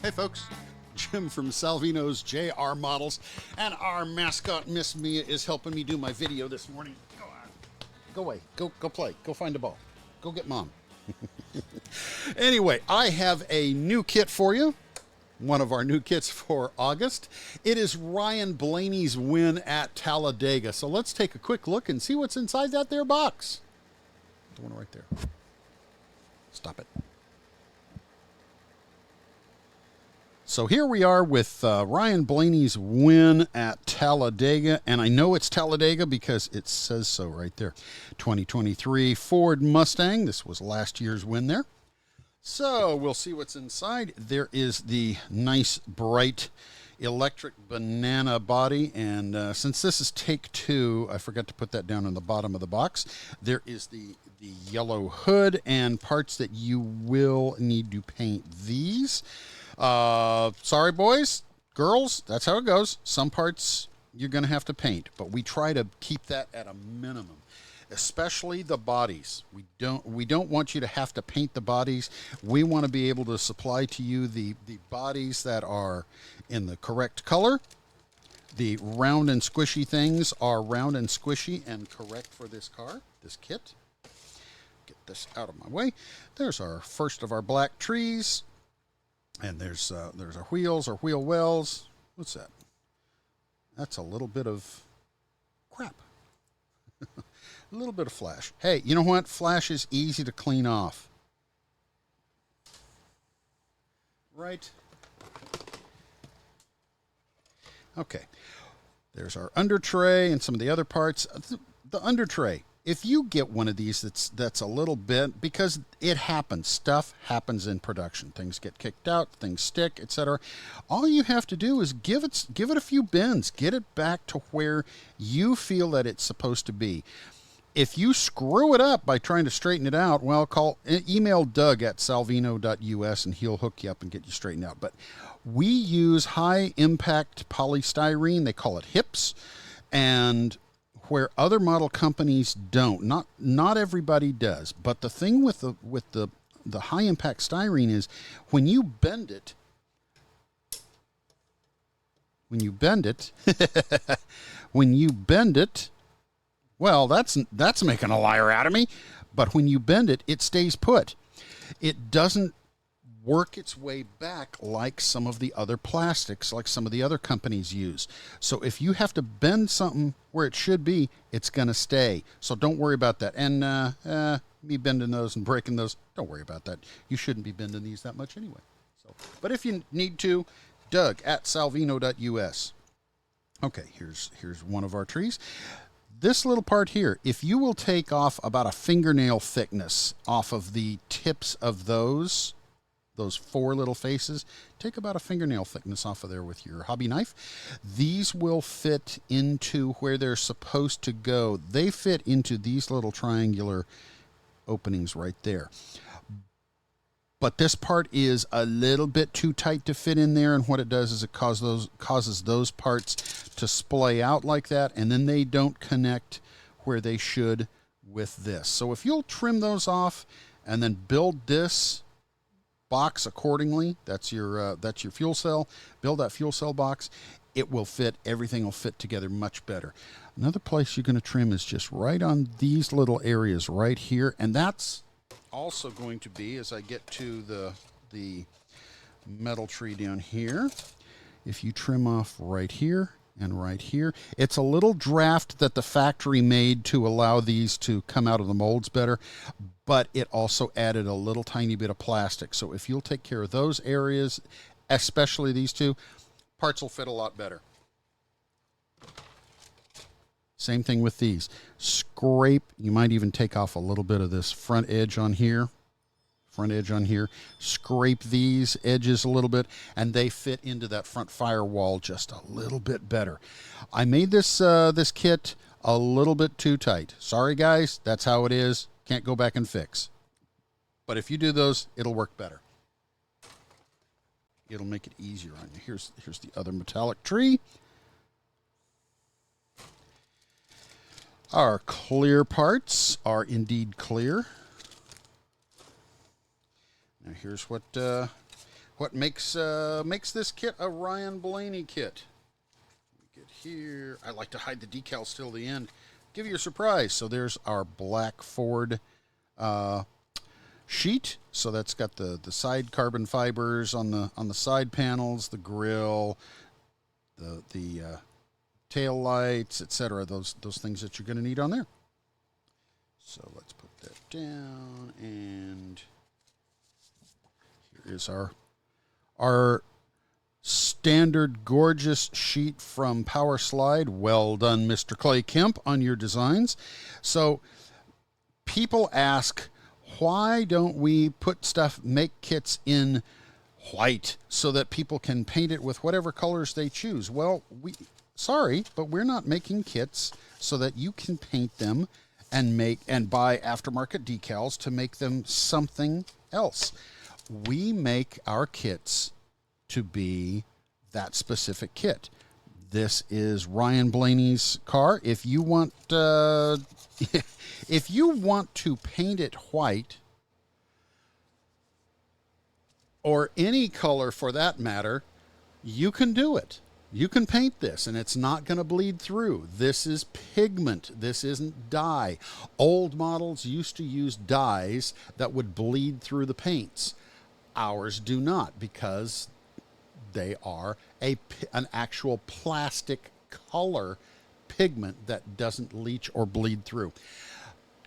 Hey folks, Jim from Salvinos J R Models, and our mascot Miss Mia is helping me do my video this morning. Go on. Go away. Go play. Go find the ball. Go get mom. Anyway, I have a new kit for you. One of our new kits for August. It is Ryan Blaney's win at Talladega. So let's take a quick look and see what's inside that there box. The one right there. Stop it. So here we are with Ryan Blaney's win at Talladega, and I know it's Talladega because it says so right there. 2023 Ford Mustang. This was last year's win there. So we'll see what's inside. There is the nice, bright electric banana body, and since this is take two, I forgot to put that down on the bottom of the box. There is the yellow hood and parts that you will need to paint these. Sorry, boys, girls, that's how it goes. Some parts you're going to have to paint, but we try to keep that at a minimum, especially the bodies. We don't want you to have to paint the bodies. We want to be able to supply to you the bodies that are in the correct color. The round and squishy things are round and squishy and correct for this car, this kit. Get this out of my way. There's our first of our black trees. And there's our wheels, our wheel wells. What's that? That's a little bit of crap. A little bit of flash. Hey, you know what? Flash is easy to clean off. Right? Okay. There's our under tray and some of the other parts. The under tray. If you get one of these that's a little bit, because it happens, stuff happens in production. Things get kicked out, things stick, etc. All you have to do is give it a few bends, get it back to where you feel that it's supposed to be. If you screw it up by trying to straighten it out, well, email Doug at salvino.us and he'll hook you up and get you straightened out. But we use high impact polystyrene. They call it HIPS, and where other model companies don't. Not everybody does. But the thing with the high impact styrene is when you bend it, well, that's making a liar out of me. But when you bend it, it stays put. It doesn't work its way back like some of the other plastics, like some of the other companies use. So if you have to bend something where it should be, it's going to stay. So don't worry about that. And me bending those and breaking those, don't worry about that. You shouldn't be bending these that much anyway. So, but if you need to, Doug at salvino.us. Okay, here's one of our trees. This little part here, if you will take off about a fingernail thickness off of the tips of those four little faces, take about a fingernail thickness off of there with your hobby knife. These will fit into where they're supposed to go. They fit into these little triangular openings right there. But this part is a little bit too tight to fit in there, and what it does is it causes those parts to splay out like that, and then they don't connect where they should with this. So if you'll trim those off and then build this box accordingly, that's your fuel cell, build that fuel cell box, it will fit, everything will fit together much better. Another place you're going to trim is just right on these little areas right here, and that's also going to be, as I get to the metal tree down here, if you trim off right here and right here, it's a little draft that the factory made to allow these to come out of the molds better, but it also added a little tiny bit of plastic. So if you'll take care of those areas, especially these two, parts will fit a lot better. Same thing with these. Scrape, you might even take off a little bit of this front edge on here. Scrape these edges a little bit, and they fit into that front firewall just a little bit better. I made this this kit a little bit too tight. Sorry guys, that's how it is. Can't go back and fix. But if you do those, it'll work better. It'll make it easier on you. Here's the other metallic tree. Our clear parts are indeed clear. Now here's what what makes this kit a Ryan Blaney kit. Get here. I like to hide the decals till the end. Give you a surprise. So there's our black Ford sheet. So that's got the side carbon fibers on the side panels, the grill, the tail lights, etc. Those things that you're going to need on there. So let's put that down, and here is our standard gorgeous sheet from Power Slide. Well done, Mr. Clay Kemp, on your designs. So people ask, why don't we make kits in white so that people can paint it with whatever colors they choose? Well, sorry, but we're not making kits so that you can paint them and buy aftermarket decals to make them something else. We make our kits to be that specific kit. This is Ryan Blaney's car. If you want if you want to paint it white, or any color for that matter, you can do it. You can paint this and it's not going to bleed through. This is pigment. This isn't dye. Old models used to use dyes that would bleed through the paints. Ours do not, because they are an actual plastic color pigment that doesn't leach or bleed through.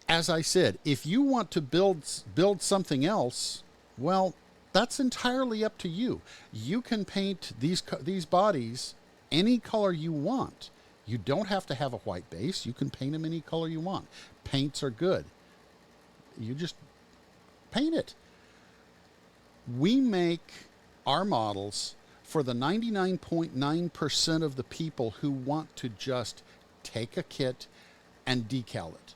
As I said, if you want to build something else, well, that's entirely up to you. You can paint these bodies any color you want. You don't have to have a white base. You can paint them any color you want. Paints are good. You just paint it. We make our models for the 99.9% of the people who want to just take a kit and decal it.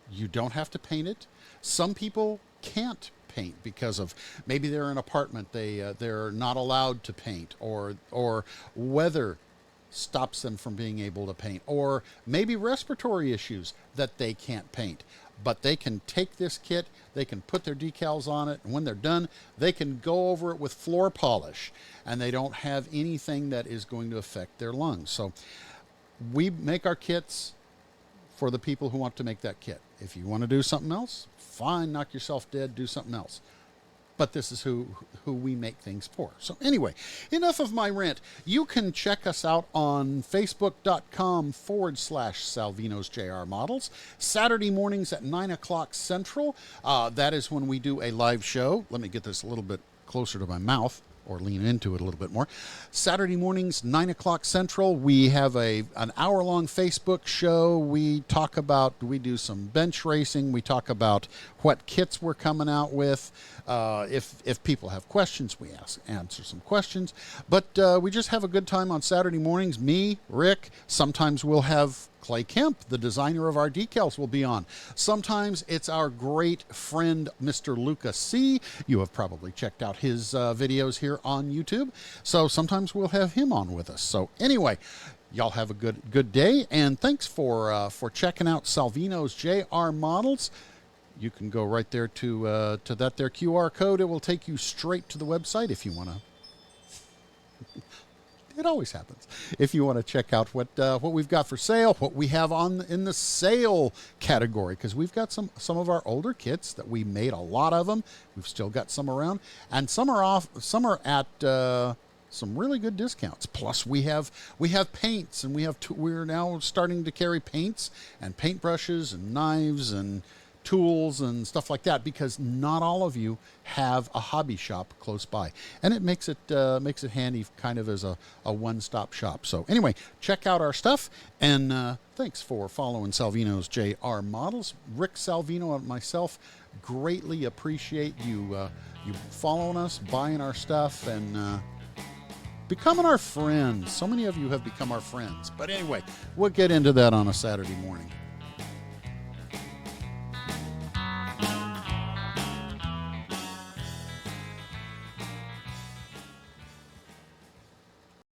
You don't have to paint it. Some people can't paint because of maybe they're in an apartment, they're not allowed to paint, or weather stops them from being able to paint, or maybe respiratory issues that they can't paint. But they can take this kit, they can put their decals on it, and when they're done, they can go over it with floor polish, and they don't have anything that is going to affect their lungs. So we make our kits for the people who want to make that kit. If you want to do something else, fine, knock yourself dead, do something else. But this is who we make things for. So anyway, enough of my rant. You can check us out on Facebook.com/Salvinos J R Models. Saturday mornings at 9 o'clock Central. That is when we do a live show. Let me get this a little bit closer to my mouth, or lean into it a little bit more. Saturday mornings, 9 o'clock Central, we have an hour-long Facebook show. We do some bench racing. We talk about what kits we're coming out with. If people have questions, we answer some questions. But we just have a good time on Saturday mornings. Me, Rick, sometimes we'll have Clay Kemp, the designer of our decals, will be on. Sometimes it's our great friend, Mr. Lucas C. You have probably checked out his videos here on YouTube. So sometimes we'll have him on with us. So anyway, y'all have a good day, and thanks for checking out Salvinos J R Models. You can go right there to that there QR code. It will take you straight to the website if you want to. It always happens. If you want to check out what we've got for sale, what we have in the sale category, because we've got some of our older kits that we made a lot of them. We've still got some around, and some are off. Some are at some really good discounts. Plus, we have paints, and we're now starting to carry paints and paintbrushes and knives and tools and stuff like that, because not all of you have a hobby shop close by, and it makes it handy kind of as a one-stop shop. So anyway, check out our stuff, and thanks for following Salvinos J R Models. Rick Salvino and myself greatly appreciate you following us, buying our stuff, and becoming our friends. So many of you have become our friends. But anyway, we'll get into that on a Saturday morning.